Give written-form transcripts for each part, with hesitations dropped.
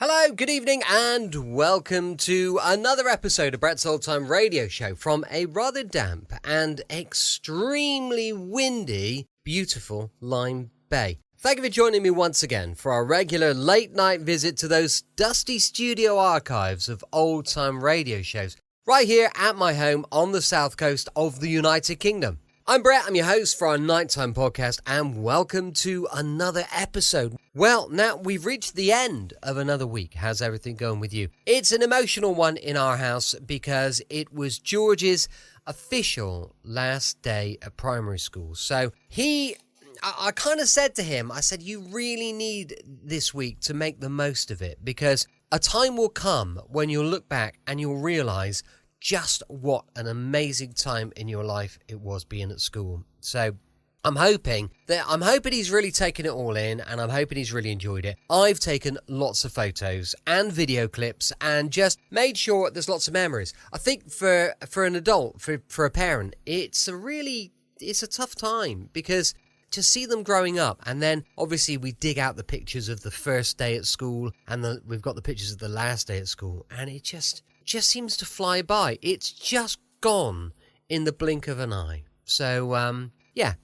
Hello, good evening, and welcome to another episode of Brett's Old Time Radio Show from a rather damp and extremely windy, beautiful Lyme Bay. Thank you for joining me once again for our regular late-night visit to those dusty studio archives of old-time radio shows, right here at my home on the south coast of the United Kingdom. I'm Brett, I'm your host for our Nighttime podcast, and welcome to another episode. Well, now we've reached the end of another week. How's everything going with you? It's an emotional one in our house because it was George's official last day at primary school. So I kind of said to him, I said, you really need this week to make the most of it, because a time will come when you'll look back and you'll realise just what an amazing time in your life it was being at school. So I'm hoping he's really taken it all in, and I'm hoping he's really enjoyed it. I've taken lots of photos and video clips and just made sure there's lots of memories. I think for an adult, for a parent, it's a tough time, because to see them growing up, and then obviously we dig out the pictures of the first day at school, and we've got the pictures of the last day at school, and it just seems to fly by. It's just gone in the blink of an eye. So,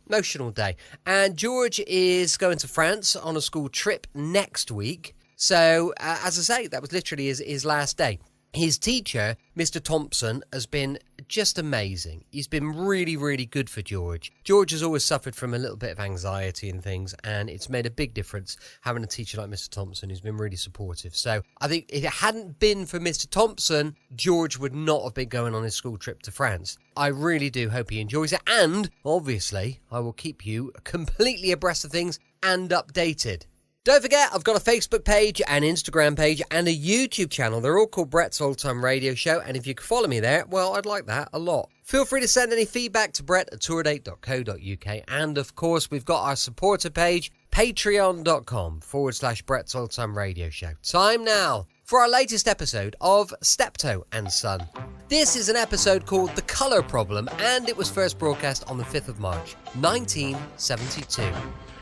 emotional day. And George is going to France on a school trip next week. So, as I say, that was literally his last day. His teacher, Mr. Thompson, has been just amazing. He's been really, really good for George. George has always suffered from a little bit of anxiety and things, and it's made a big difference having a teacher like Mr. Thompson who's been really supportive. So I think if it hadn't been for Mr. Thompson, George would not have been going on his school trip to France. I really do hope he enjoys it, and obviously I will keep you completely abreast of things and updated. Don't forget, I've got a Facebook page, an Instagram page, and a YouTube channel. They're all called Brett's Old Time Radio Show, and if you could follow me there, well, I'd like that a lot. Feel free to send any feedback to brett@tourdate.co.uk, and of course, we've got our supporter page, patreon.com/Brett's Old Time Radio Show. Time now for our latest episode of Steptoe and Son. This is an episode called The Colour Problem, and it was first broadcast on the 5th of March, 1972.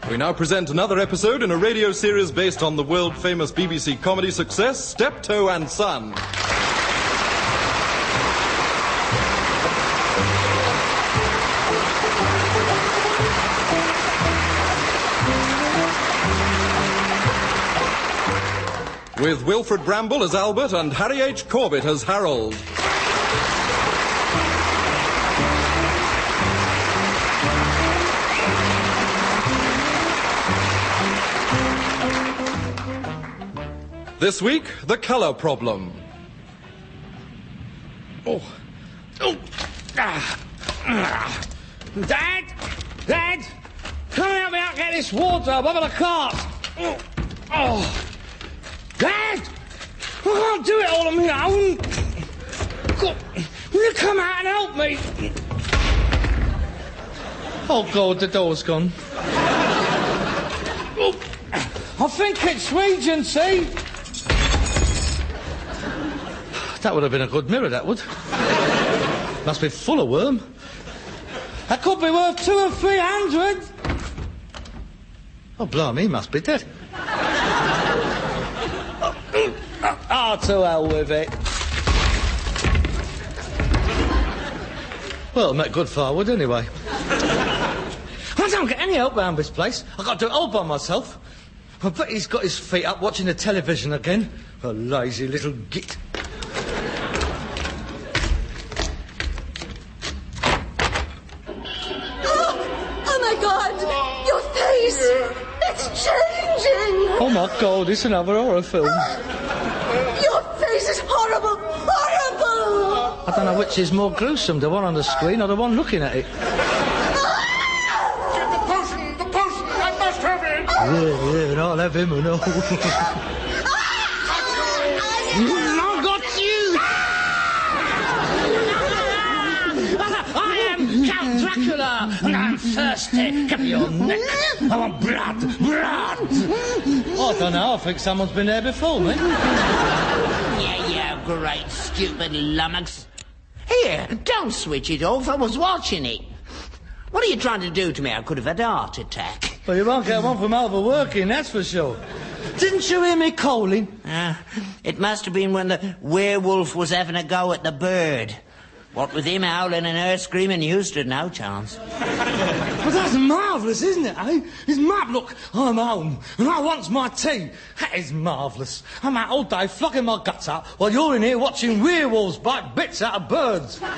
We now present another episode in a radio series based on the world-famous BBC comedy success, Steptoe and Son. With Wilfred Bramble as Albert and Harry H. Corbett as Harold. This week, The Colour Problem. Dad, come help me out, get this wardrobe over the cart. Dad, I can't do it all on my own. God, will you come out and help me? Oh God, the door's gone. I think it's Regency. That would have been a good mirror, that would. Must be full of worm. That could be worth 200 or 300. Oh, blimey, he must be dead. To hell with it. Well, it'll make good firewood anyway. I don't get any help round this place. I've got to do it all by myself. I bet he's got his feet up watching the television again. A lazy little git. Oh my God! Your face! It's changing! Oh my God, it's another horror film. Your face is horrible! Horrible! I don't know which is more gruesome, the one on the screen or the one looking at it. Get the potion! The potion! I must have it! Yeah, and I'll have him and all. I got you! I am Count Dracula, and I'm thirsty. Give me your neck. I want blood, blood. Oh, I don't know. I think someone's been there before me. Yeah, great stupid lummox. Here, don't switch it off. I was watching it. What are you trying to do to me? I could have had a heart attack. Well, you won't get one from overworking, that's for sure. Didn't you hear me calling? It must have been when the werewolf was having a go at the bird. What with him howling and her screaming, you stood no chance. But that's marvellous, isn't it, eh? It's Look, I'm home, and I want my tea. That is marvellous. I'm out all day flogging my guts out while you're in here watching werewolves bite bits out of birds. That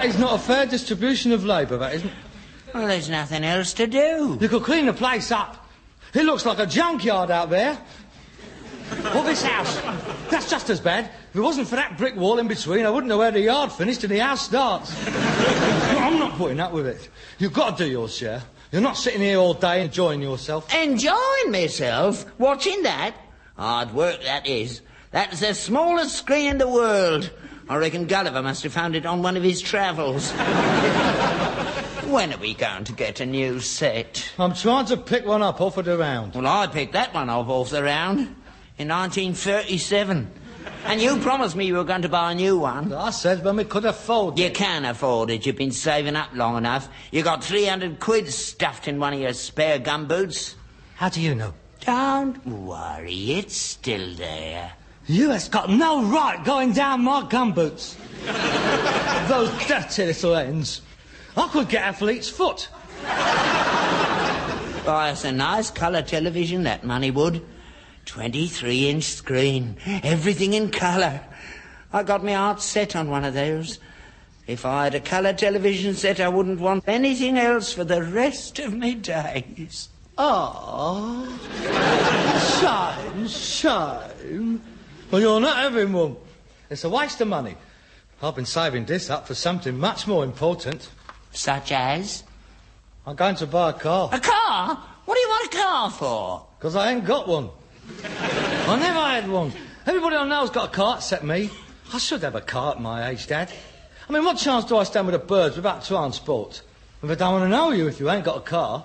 is not a fair distribution of labour, that isn't. Well, there's nothing else to do. You could clean the place up. It looks like a junkyard out there. Or this house. That's just as bad. If it wasn't for that brick wall in between, I wouldn't know where the yard finished and the house starts. No, I'm not putting up with it. You've got to do your share. You're not sitting here all day enjoying yourself. Enjoying myself? Watching that? Hard work, that is. That's the smallest screen in the world. I reckon Gulliver must have found it on one of his travels. When are we going to get a new set? I'm trying to pick one up off of the round. Well, I picked that one up off the round in 1937. And you promised me you were going to buy a new one. I said when we could afford it. You can afford it. You've been saving up long enough. You got 300 quid stuffed in one of your spare gumboots. How do you know? Don't worry, it's still there. You has got no right going down my gumboots. Those dirty little ends. I could get a fleet's foot. Buy us a nice colour television, that money would. 23-inch screen. Everything in colour. I got my heart set on one of those. If I had a colour television set, I wouldn't want anything else for the rest of me days. Oh, shame. Well, you're not having one. It's a waste of money. I've been saving this up for something much more important. Such as? I'm going to buy a car. A car? What do you want a car for? Because I ain't got one. I never had one. Everybody I know's got a car except me. I should have a car at my age, Dad. I mean, what chance do I stand with the birds without transport? If I don't want to know you if you ain't got a car.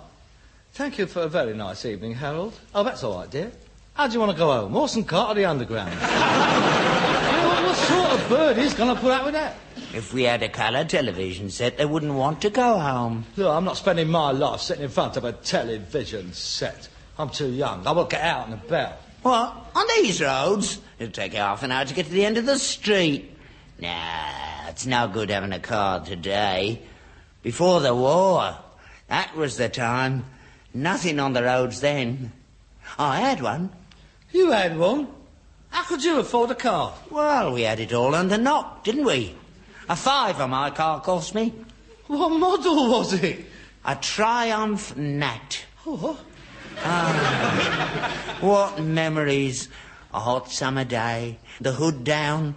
Thank you for a very nice evening, Harold. Oh, that's all right, dear. How do you want to go home? Horse and cart or the underground? What sort of bird is going to put up with that? If we had a colour television set, they wouldn't want to go home. Look, I'm not spending my life sitting in front of a television set. I'm too young. I will get out and about. What? On these roads? It'll take you half an hour to get to the end of the street. Nah, it's no good having a car today. Before the war, that was the time. Nothing on the roads then. I had one. You had one? How could you afford a car? Well, we had it all under knock, didn't we? A £5 my car cost me. What model was it? A Triumph Nat. Oh. What memories. A hot summer day, the hood down,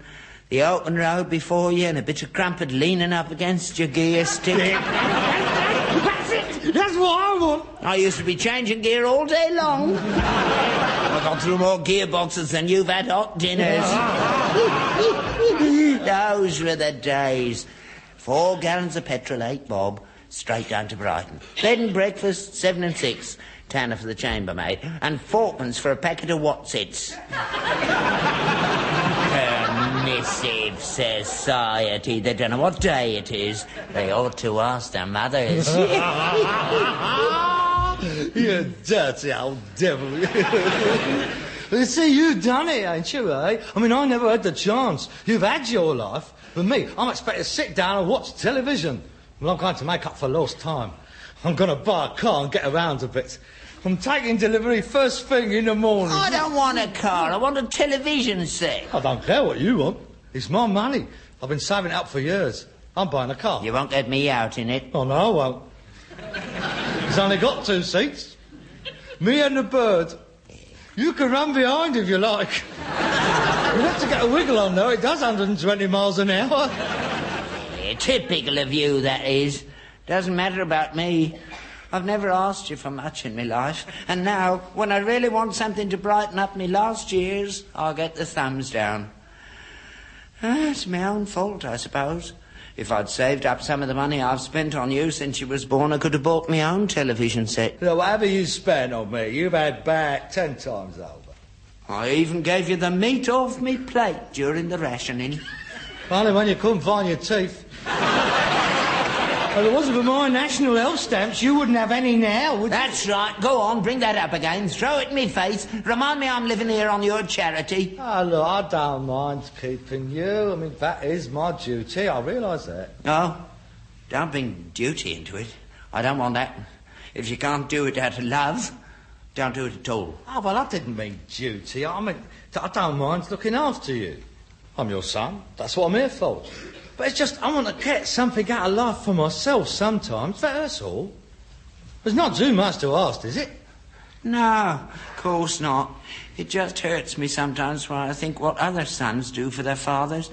the open road before you and a bit of crumpet leaning up against your gear stick. That's it! That's what I want! I used to be changing gear all day long. I got through more gearboxes than you've had hot dinners. Those were the days. 4 gallons of petrol, 8 bob, straight down to Brighton. Bed and breakfast, 7 and 6. Tanner for the chambermaid, and 4pence for a packet of Watsits. Permissive society. They don't know what day it is. They ought to ask their mothers. You dirty old devil. You see, you've done it, ain't you, eh? I mean, I never had the chance. You've had your life. But me, I'm expected to sit down and watch television. Well, I'm going to make up for lost time. I'm going to buy a car and get around a bit. I'm taking delivery first thing in the morning. I don't want a car. I want a television set. I don't care what you want. It's my money. I've been saving it up for years. I'm buying a car. You won't get me out in it. Oh, no, I won't. It's only got 2 seats. Me and the bird. You can run behind if you like. You have to get a wiggle on, though. It does 120 miles an hour. Yeah, typical of you, that is. Doesn't matter about me. I've never asked you for much in my life. And now, when I really want something to brighten up me last years, I'll get the thumbs down. It's my own fault, I suppose. If I'd saved up some of the money I've spent on you since you was born, I could have bought my own television set. You know, whatever you spent on me, you've had back 10 times over. I even gave you the meat off me plate during the rationing. Only when you couldn't find your teeth. Well, if it wasn't for my national health stamps, you wouldn't have any now, would you? That's right. Go on, bring that up again. Throw it in me face. Remind me I'm living here on your charity. Oh, look, I don't mind keeping you. I mean, that is my duty. I realise that. Oh, don't bring duty into it. I don't want that. If you can't do it out of love, don't do it at all. Oh, well, I didn't mean duty. I mean, I don't mind looking after you. I'm your son. That's what I'm here for. But it's just, I want to get something out of life for myself sometimes. That's all. There's not too much to ask, is it? No, of course not. It just hurts me sometimes when I think what other sons do for their fathers.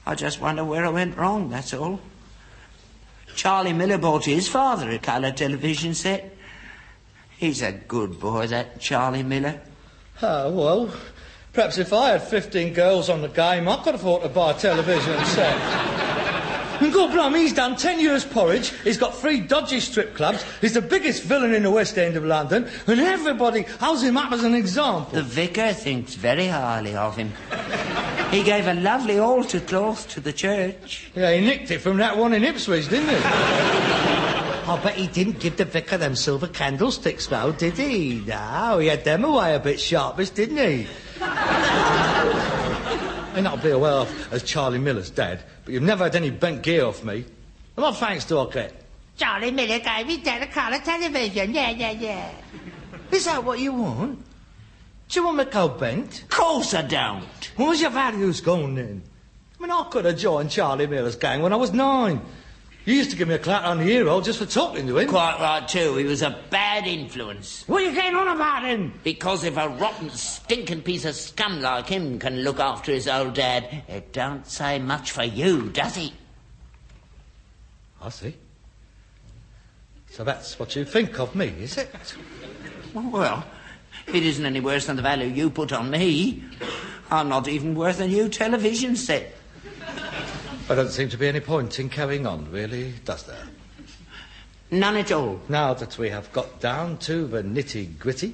I just wonder where I went wrong, that's all. Charlie Miller bought his father a colour television set. He's a good boy, that Charlie Miller. Oh, well, perhaps if I had 15 girls on the game, I could afford to buy a television set. And God blimey, he's done 10 years porridge, he's got 3 dodgy strip clubs, he's the biggest villain in the West End of London, and everybody holds him up as an example. The vicar thinks very highly of him. He gave a lovely altar cloth to the church. Yeah, he nicked it from that one in Ipswich, didn't he? I bet he didn't give the vicar them silver candlesticks, though, did he? No, he had them away a bit sharpish, didn't he? May not be well off as Charlie Miller's dad, but you've never had any bent gear off me. And what thanks do I get? Charlie Miller gave his dad a colour television. Yeah. Is that what you want? Do you want me to go bent? Of course I don't. Where's your values gone then? I mean, I could have joined Charlie Miller's gang when I was 9. You used to give me a clap on the ear hole just for talking to him. Quite right, too. He was a bad influence. What are you getting on about him? Because if a rotten, stinking piece of scum like him can look after his old dad, it don't say much for you, does it? I see. So that's what you think of me, is it? Well, it isn't any worse than the value you put on me. I'm not even worth a new television set. There doesn't seem to be any point in carrying on, really, does there? None at all. Now that we have got down to the nitty-gritty,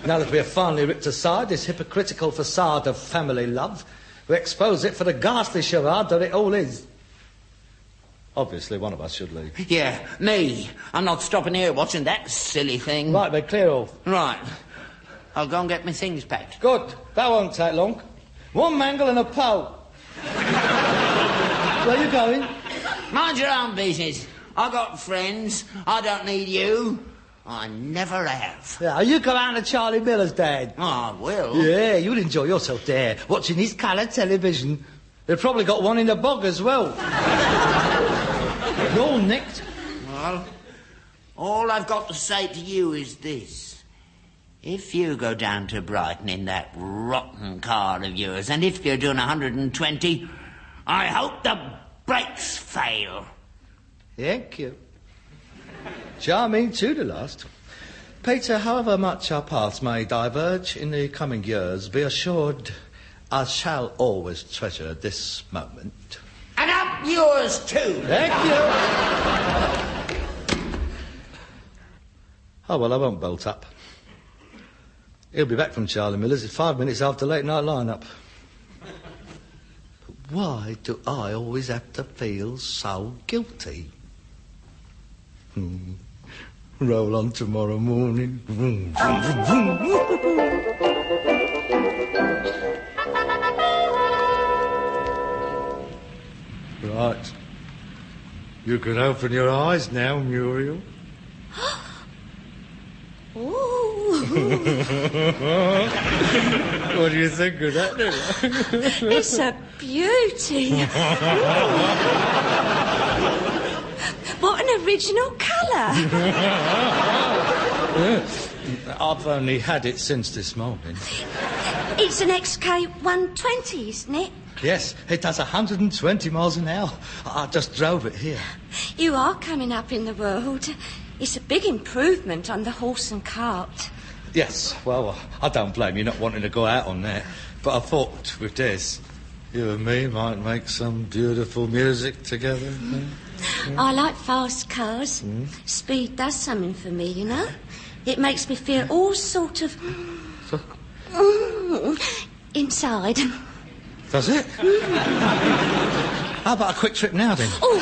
now that we have finally ripped aside this hypocritical facade of family love, we expose it for the ghastly charade that it all is. Obviously, one of us should leave. Yeah, me. I'm not stopping here watching that silly thing. Right, we're clear off. Right. I'll go and get my things packed. Good. That won't take long. One mangle and a pole. Where are you going? Mind your own business. I got friends. I don't need you. I never have. Yeah, you go out to Charlie Miller's, Dad. Oh, I will. Yeah, you'll enjoy yourself there, watching his colour television. They've probably got one in the bog as well. You're all nicked. Well, all I've got to say to you is this. If you go down to Brighton in that rotten car of yours, and if you're doing 120, I hope the brakes fail. Thank you. Charming to the last. Peter, however much our paths may diverge in the coming years, be assured I shall always treasure this moment. And up yours too. Thank you. Oh, well, I won't bolt up. He'll be back from Charlie Miller's at 5 minutes after late night line-up. But why do I always have to feel so guilty? Roll on tomorrow morning. Right. You can open your eyes now, Muriel. What do you think of that, then? It's a beauty. What an original colour. I've only had it since this morning. It's an XK120, isn't it? Yes, it does 120 miles an hour. I just drove it here. You are coming up in the world. It's a big improvement on the horse and cart. Yes, well, I don't blame you not wanting to go out on that. But I thought with this, you and me might make some beautiful music together. I like fast cars. Speed does something for me, you know. It makes me feel all sort of... inside. Does it? How about a quick trip now, then? Oh!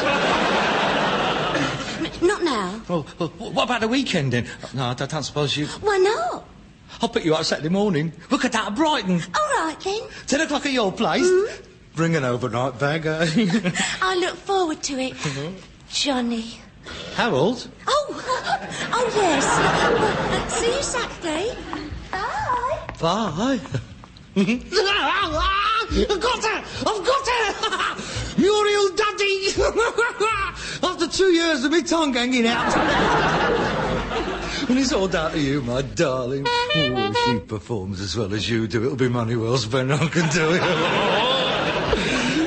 Not now. Well, what about the weekend, then? No, I don't suppose you... Why not? I'll pick you up Saturday morning. Look at that, Brighton. All right, then. 10 o'clock at your place. Bring an overnight bag, eh? I look forward to it. Johnny. Harold? Oh, yes. Well, see you Saturday. Bye. Bye. I've got her! Muriel Daddy! After 2 years of me tongue hanging out. And it's all down to you, my darling. Oh, if she performs as well as you do, it'll be money well spent, I can tell you.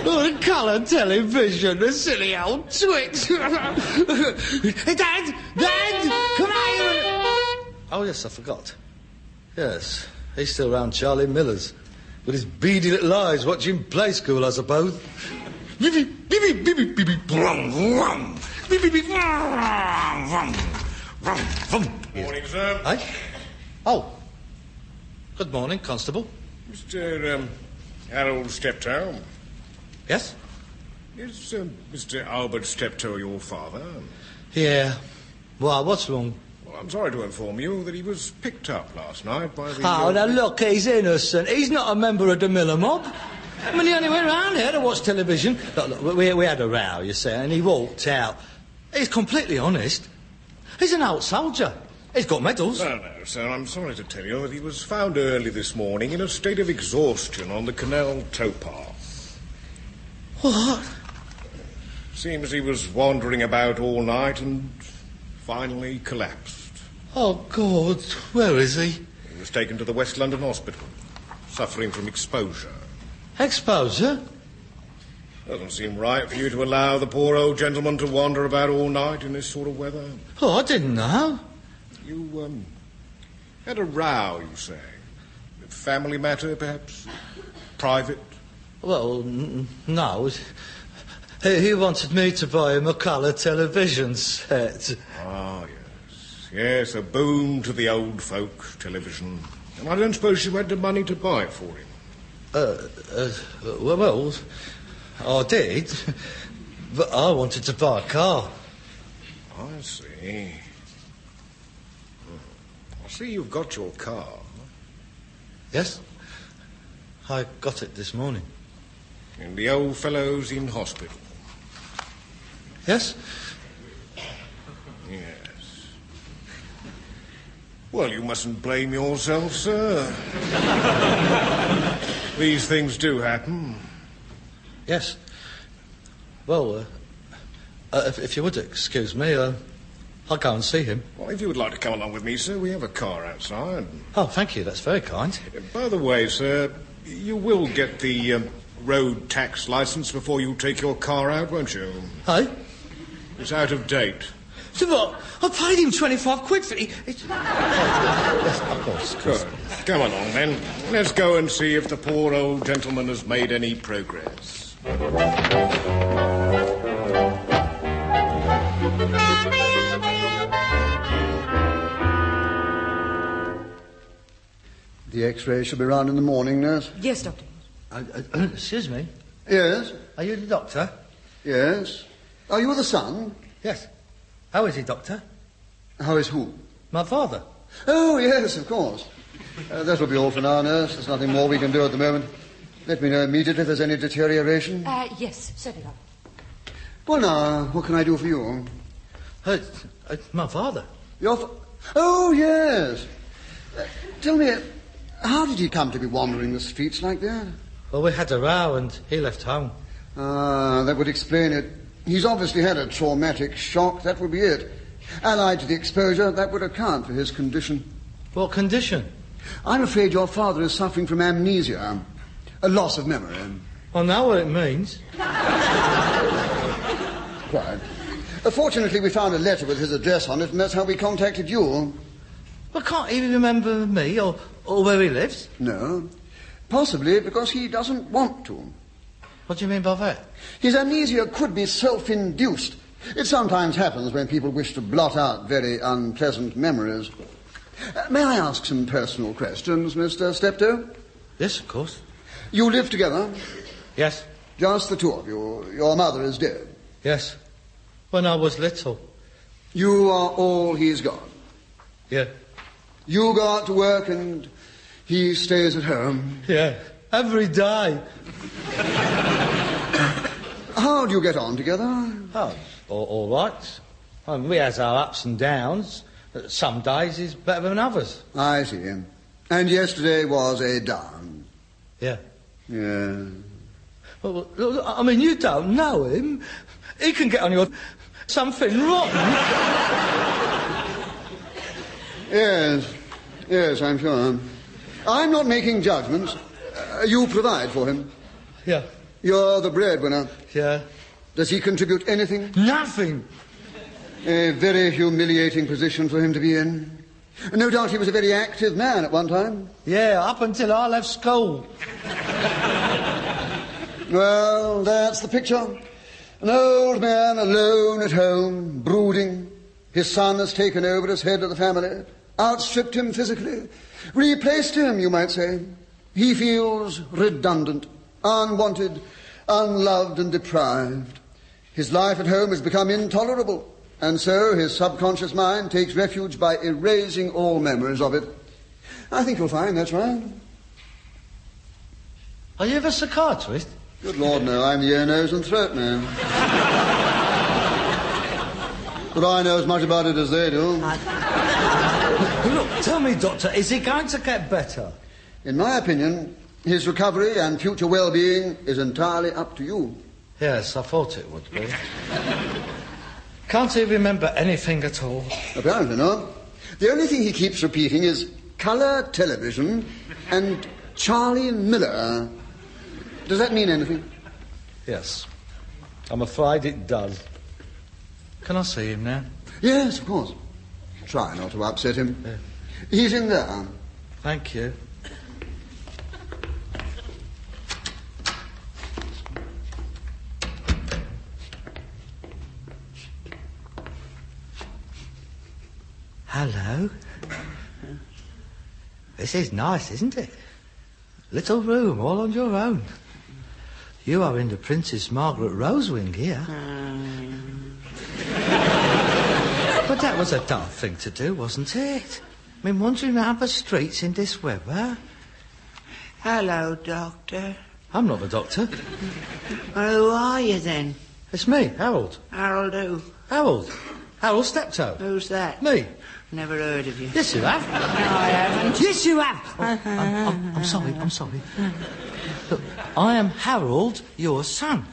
Oh, the colour television, the silly old twit. Hey, Dad! Come here! Oh, yes, I forgot. Yes, he's still round Charlie Miller's. With his beady little eyes watching play school, I suppose. Morning, sir. Hey? Oh. Good morning, Constable. Mr. Harold Steptoe. Yes? Is Mr. Albert Steptoe your father? Yeah. Why, what's wrong? Well, I'm sorry to inform you that he was picked up last night by the... Oh, now look, he's innocent. He's not a member of the Miller mob. I mean, he only went round here to watch television. Look, we had a row, you see, and he walked out. He's completely honest. He's an old soldier. He's got medals. No, sir, I'm sorry to tell you that he was found early this morning in a state of exhaustion on the canal towpath. What? Seems he was wandering about all night and finally collapsed. Oh, God, where is he? He was taken to the West London Hospital, suffering from exposure. Exposure? Doesn't seem right for you to allow the poor old gentleman to wander about all night in this sort of weather. Oh, I didn't know. You, had a row, you say? A family matter, perhaps? Private? Well, no. He wanted me to buy him a colour television set. Ah, yes. Yes, a boon to the old folk television. And I don't suppose you had the money to buy it for him. Well, I did. But I wanted to buy a car. I see. I see you've got your car. Yes? I got it this morning. And the old fellow's in hospital. Yes? Yes. Well, you mustn't blame yourself, sir. These things do happen. Yes. Well, if you would excuse me, I'll go and see him. Well, if you would like to come along with me, sir, we have a car outside. Oh, thank you. That's very kind. By the way, sir, you will get the road tax licence before you take your car out, won't you? Hey? It's out of date. So what? I paid him 25 quid for it. Yes, of course. Good. Come along, then. Let's go and see if the poor old gentleman has made any progress. The X-ray should be round in the morning, nurse. Yes, Doctor. Excuse me. Yes? Are you the doctor? Yes. Are you the son? Yes. How is he, Doctor? How is who? My father. Oh, yes, of course. That will be all for now, nurse. There's nothing more we can do at the moment. Let me know immediately if there's any deterioration. Yes, certainly. Well, now, what can I do for you? My father. Oh, yes. Tell me, how did he come to be wandering the streets like that? Well, we had a row and he left home. Ah, that would explain it. He's obviously had a traumatic shock, that would be it. Allied to the exposure, that would account for his condition. What condition? I'm afraid your father is suffering from amnesia, a loss of memory. I know what it means. Quite. Fortunately, we found a letter with his address on it, and that's how we contacted you. Well, can't he remember me or where he lives? No. Possibly because he doesn't want to. What do you mean by that? His amnesia could be self-induced. It sometimes happens when people wish to blot out very unpleasant memories. May I ask some personal questions, Mr. Steptoe? Yes, of course. You live together? Yes. Just the two of you. Your mother is dead. Yes. When I was little. You are all he's got. Yeah. You go out to work and he stays at home. Yeah. Every day. How do you get on together? Oh, all right. I mean, we has our ups and downs. Some days he's better than others. I see. And yesterday was a down. Yeah. Yeah. Well, I mean, you don't know him. He can get on your something rotten. Yes, I'm sure. I'm not making judgments. You provide for him. Yeah. You're the breadwinner. Yeah. Does he contribute anything? Nothing. A very humiliating position for him to be in. No doubt he was a very active man at one time. Yeah, up until I left school. Well, that's the picture. An old man alone at home, brooding. His son has taken over as head of the family, outstripped him physically, replaced him, you might say. He feels redundant, unwanted, unloved and deprived. His life at home has become intolerable, and so his subconscious mind takes refuge by erasing all memories of it. I think you'll find that's right. Are you a psychiatrist? Good Lord, no. I'm the ear, nose and throat man. But I know as much about it as they do. Look, tell me, Doctor, is he going to get better? In my opinion, his recovery and future well-being is entirely up to you. Yes, I thought it would be. Can't he remember anything at all? Apparently not. The only thing he keeps repeating is colour television and Charlie Miller. Does that mean anything? Yes. I'm afraid it does. Can I see him now? Yes, of course. Try not to upset him. Yeah. He's in there. Thank you. Hello. This is nice, isn't it? Little room, all on your own. You are in the Princess Margaret Rose wing here. But that was a daft thing to do, wasn't it? I mean, wandering around the streets in this weather. Hello, Doctor. I'm not the doctor. Well, who are you then? It's me, Harold. Harold who? Harold. Harold Steptoe. Who's that? Me. Never heard of you. Yes, you have. No, I haven't. Yes, you have. I'm sorry. Look, I am Harold, your son.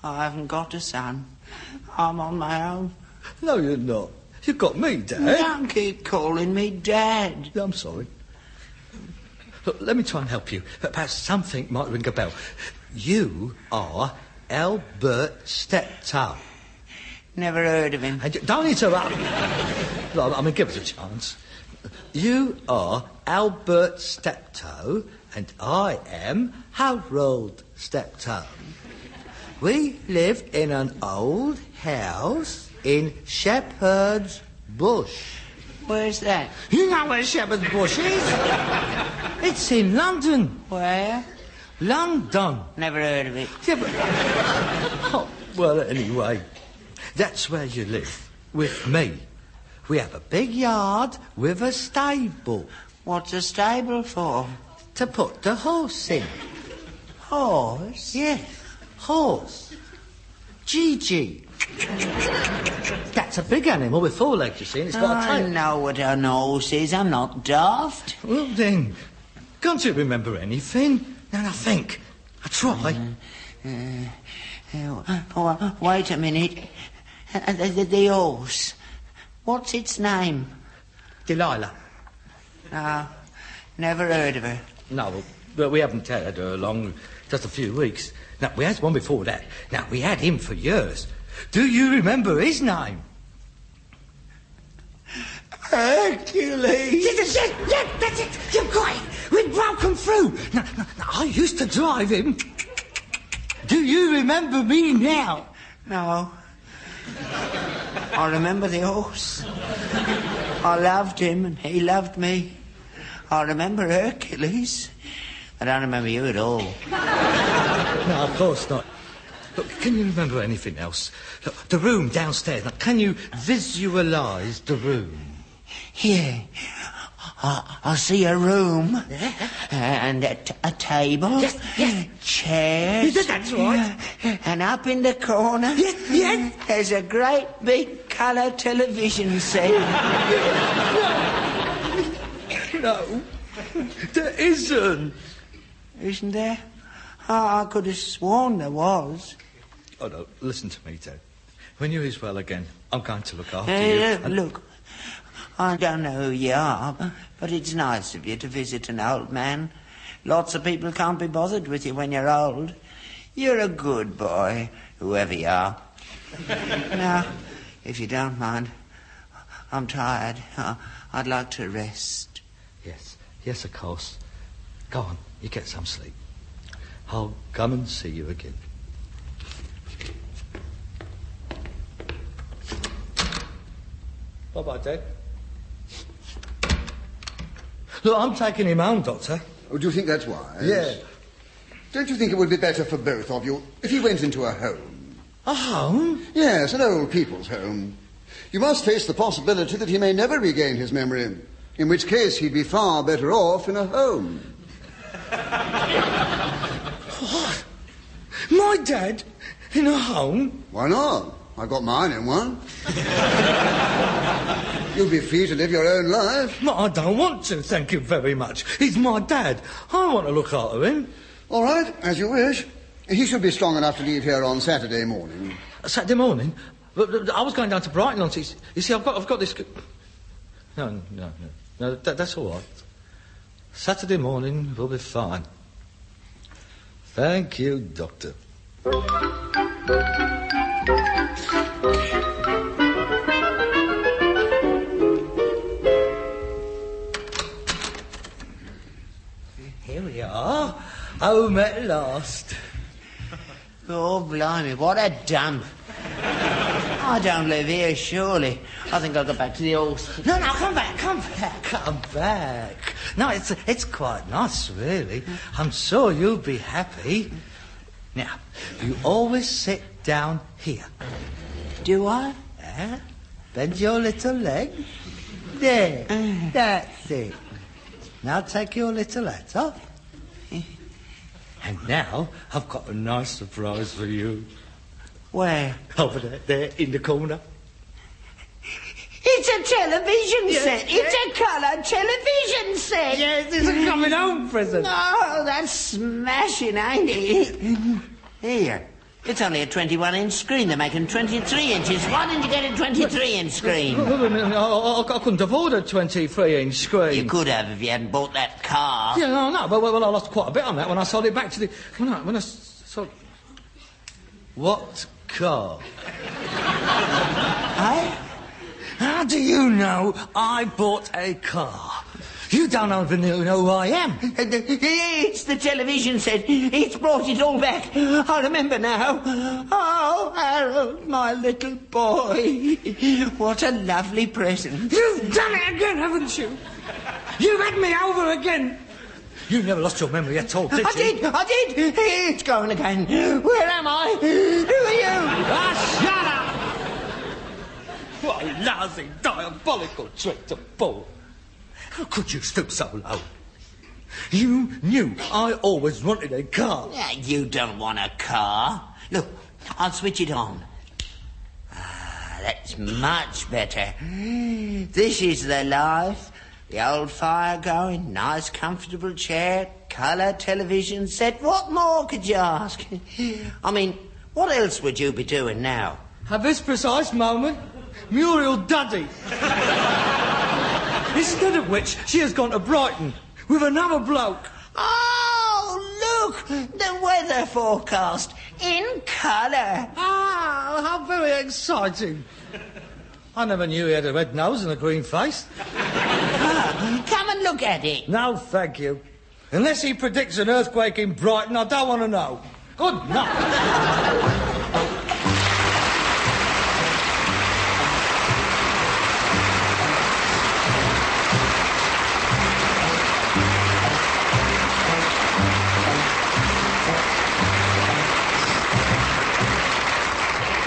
I haven't got a son. I'm on my own. No, you're not. You've got me, Dad. Don't keep calling me Dad. I'm sorry. Look, let me try and help you. Perhaps something might ring a bell. You are Albert Steptoe. Never heard of him. And don't interrupt. Look, I mean, give us a chance. You are Albert Steptoe, and I am Harold Steptoe. We live in an old house in Shepherd's Bush. Where's that? You know where Shepherd's Bush is? It's in London. Where? London. Never heard of it. Yeah, but... Oh, well, anyway, that's where you live, with me. We have a big yard with a stable. What's a stable for? To put the horse in. Horse? Yes, horse. Gigi. That's a big animal with 4 legs, you see, and it's got a tail. I know what an horse is. I'm not daft. Well, then, can't you remember anything? Now, think. I try. Wait a minute. The horse. What's its name? Delilah. No, never heard of her. No, but we haven't had her along just a few weeks. Now, we had one before that. Now, we had him for years. Do you remember his name? Hercules. Yes, that's it. You've got it. We've broken through. Now, I used to drive him. Do you remember me now? No. I remember the horse. I loved him and he loved me. I remember Hercules. I don't remember you at all. No, of course not. Look, can you remember anything else? Look, the room downstairs. Now, can you visualise the room? Yeah. I see a room. Yeah. And a table. Yes. Chairs. Yes, that's right. And up in the corner... Yes. There's a great big colour television set. No. There isn't. Isn't there? Oh, I could have sworn there was. Oh, no, listen to me, Dad. When you're well again, I'm going to look after you. And... Look, I don't know who you are, but it's nice of you to visit an old man. Lots of people can't be bothered with you when you're old. You're a good boy, whoever you are. Now, if you don't mind, I'm tired. I'd like to rest. Yes, of course. Go on, you get some sleep. I'll come and see you again. Bye-bye, Dad. Look, I'm taking him home, Doctor. Oh, do you think that's wise? Yeah. Don't you think it would be better for both of you if he went into a home? A home? Yes, an old people's home. You must face the possibility that he may never regain his memory, in which case he'd be far better off in a home. What? My dad in a home? Why not? I got mine in one. You'll be free to live your own life. No, I don't want to, thank you very much. He's my dad. I want to look after him. All right, as you wish. He should be strong enough to leave here on Saturday morning. Saturday morning? I was going down to Brighton on... You see, I've got this... No, that's all right. Saturday morning will be fine. Thank you, Doctor. Here we are, home at last. Oh, blimey, what a dump. I don't live here, surely. I think I'll go back to the old... No, come back. No, it's quite nice, really. I'm sure you'll be happy. Now, you always sit down here. Do I? Bend your little leg. There, that's it. Now take your little hat off. And now I've got a nice surprise for you. Where? Over there in the corner. It's a television set. It's a colour television set. Yes, it's a coming home present. Oh, that's smashing, ain't it? Here. It's only a 21-inch screen. They're making 23 inches. Why didn't you get a 23-inch screen? I couldn't afford a 23-inch screen. You could have if you hadn't bought that car. Yeah, no, but I lost quite a bit on that when I sold it back to the... When I sold... What car? How do you know I bought a car? You don't even know who I am. It's the television set. It's brought it all back. I remember now. Oh, Harold, my little boy. What a lovely present. You've done it again, haven't you? You've had me over again. You never lost your memory at all, did you? I did. It's going again. Where am I? Who are you? Shut up! What a lousy, diabolical trick to pull. How could you stoop so low? You knew I always wanted a car. Yeah, you don't want a car. Look, I'll switch it on. That's much better. This is the life. The old fire going, nice comfortable chair, colour television set. What more could you ask? I mean, what else would you be doing now? At this precise moment, Muriel Duddy. Instead of which, she has gone to Brighton with another bloke. Oh, look! The weather forecast in colour. Ah, how very exciting. I never knew he had a red nose and a green face. Come and look at it. No, thank you. Unless he predicts an earthquake in Brighton, I don't want to know. Good night.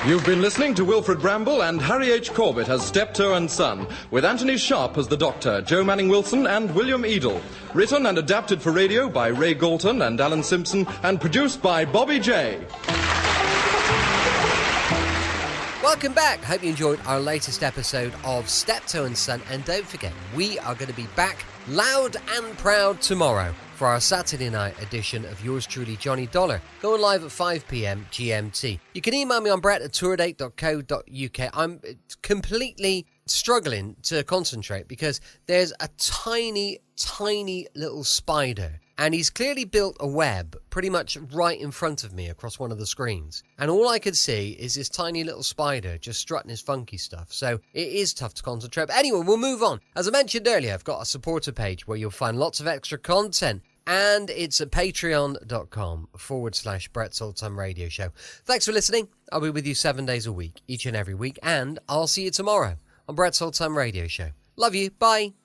You've been listening to Wilfred Bramble and Harry H. Corbett as Steptoe and Son, with Anthony Sharp as the Doctor, Joe Manning-Wilson and William Edel. Written and adapted for radio by Ray Galton and Alan Simpson, and produced by Bobby J. Welcome back. Hope you enjoyed our latest episode of Steptoe and Son. And don't forget, we are going to be back loud and proud tomorrow for our Saturday night edition of yours truly, Johnny Dollar, going live at 5 p.m. GMT. You can email me on brett@tourdate.co.uk. I'm completely struggling to concentrate because there's a tiny little spider, and he's clearly built a web pretty much right in front of me across one of the screens. And all I could see is this tiny little spider just strutting his funky stuff. So it is tough to concentrate. But anyway, we'll move on. As I mentioned earlier, I've got a supporter page where you'll find lots of extra content. And it's at patreon.com/Brett's Old Time Radio Show. Thanks for listening. I'll be with you 7 days a week, each and every week. And I'll see you tomorrow on Brett's Old Time Radio Show. Love you. Bye.